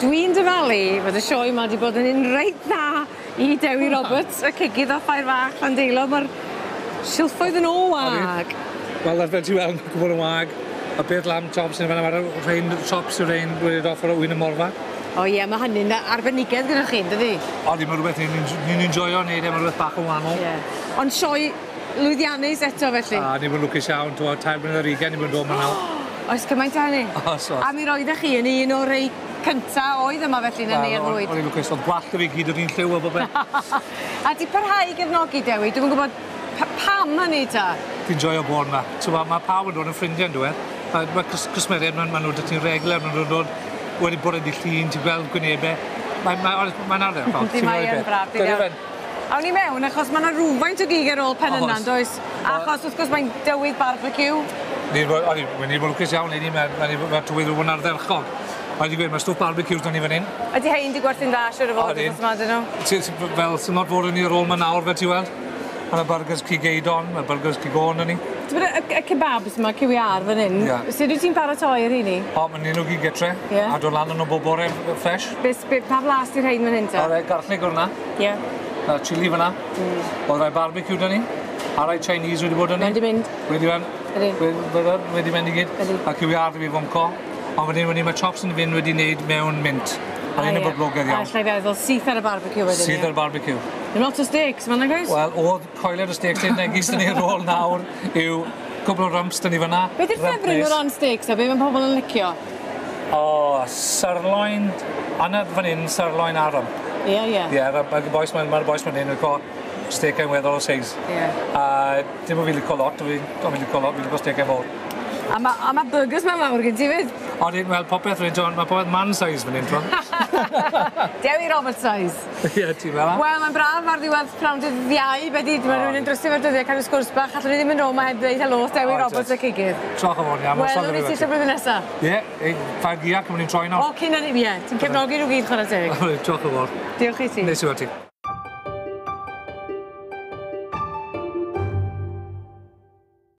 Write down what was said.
Dwi'n dyfalu fod y sioe yma wedi bod yn un reit dda I Dewi Roberts, y cigydd o Ffair Fach, Llandeilo, mae'r silffoedd yn o wag. Wel, fel ti weld, mae'n gwybod yn wag. A beth lamb chops yn fan mae'r rhain chops yw'r rhain wedi offer o wyn y morfa. O ie, mae hynny'n arbenigedd gyda chi, dydy? O, di, mae'n rhywbeth ni'n enjoyo wneud, mae'n rhywbeth bach yn wahanol. Yeah. Ond sioe lwyddiannus eto felly? A, ni'n mynd lwcus iawn, tair blynedd ar 20, ni'n mynd dod yma nawr. Oes gymaint o hynny? Oes. A mi roeddech chi yn un o'r rei cynta oedd yma felly yn ei rwyd? O'n i'n lwcus, oedd gwallt o fi gyd o'r un lliw o bobeth. A di parhau gefnogi Dewi? Dwi'n gwybod pam hynny ta? Dwi'n joio bod yma. Mae pawb yn dod yn ffrindiau yn dweud. Mae cysmeriad, maen nhw'n dod i'n regler, maen nhw'n dod wedi bod yn llun, ti'n gweld gwynebau. Mae'n arfer. Mae yn braf, dwi'n iawn. Awn ni mewn, achos mae yna rhywfaint o gig ar ôl pen yna, does? Achos wrth gwrs mae'n dywydd barbecue. Ni'n bod lwcus iawn, mae'n tywydd o'n ardderchog. Mae'n gweud, mae stwff barbecues do'n ni fan hyn. Ydy hein di gwerthu'n dda, siwr o fod, os yma dyn nhw? Fel, sy'n not fod yn ni ar ôl mae'n nawr, fel ti weld. Mae'n burgers cigeidon, mae'n burgers cigon yn ni. Y kebabs yma, CWR fan hyn, sut wyt ti'n paratoi ar hynny? O, mae'n un o gyd getre, a dwi'n lan yn o bob bore ffresh. Pa flas di'r hein fan hyn ta? O, rai garlleg o'r na. Ie. Chili fyna. O, rai barbecue da ni. A rai Chinese wedi bod yn ni. Wedi mynd. Wedi mynd. Wedi mynd I gyd. A CWR fi fwnco. Ond wedyn mae chops yn fynd wedi wneud mewn mint. A ni'n boblogaidd iawn. Allai feddwl syth ar y barbecue wedyn. Syth ar y barbecue. Dim lot o steaks, mae'n agos? Wel, oedd coeled o steaks yn egis dyn ni ar ôl nawr yw cwbl o rumps dyn ni fyna. Beth yw'r ffefryn o ran steaks a beth mae pobl yn licio? O, sirloin, anna fan hyn, sirloin a rump. Ie. Ie, mae'r boes ma'n hyn, yn steak yn weddol o seis. Ie. A dim o fi licio lot, fi'n licio steak yn fawr. A mae burgers mae'n mawr gen ti fyd? O, wel, popeth rhaid, John, mae popeth man size fan hyn, John. Dewi Robert size. Ie, ti'n fel? Wel, mae'n braf ar ddiwedd pnawn dydd iau, beth mae rhywun yn drysau fel dyddiau cael sgwrs bach, allwn ni ddim yn rôl, mae heb dweud helo, Dewi Roberts y cigydd. Troch o fôn, ia. Wel, nhw'n eisiau blwyddyn nesaf? Ie, ffair gia, cymryd ni'n troi nawr. O, cyn hynny, ie. Ti'n cefnogi nhw gyd chwarae teg. Troch o fôn. Diolch I ti. Nes I weld ti.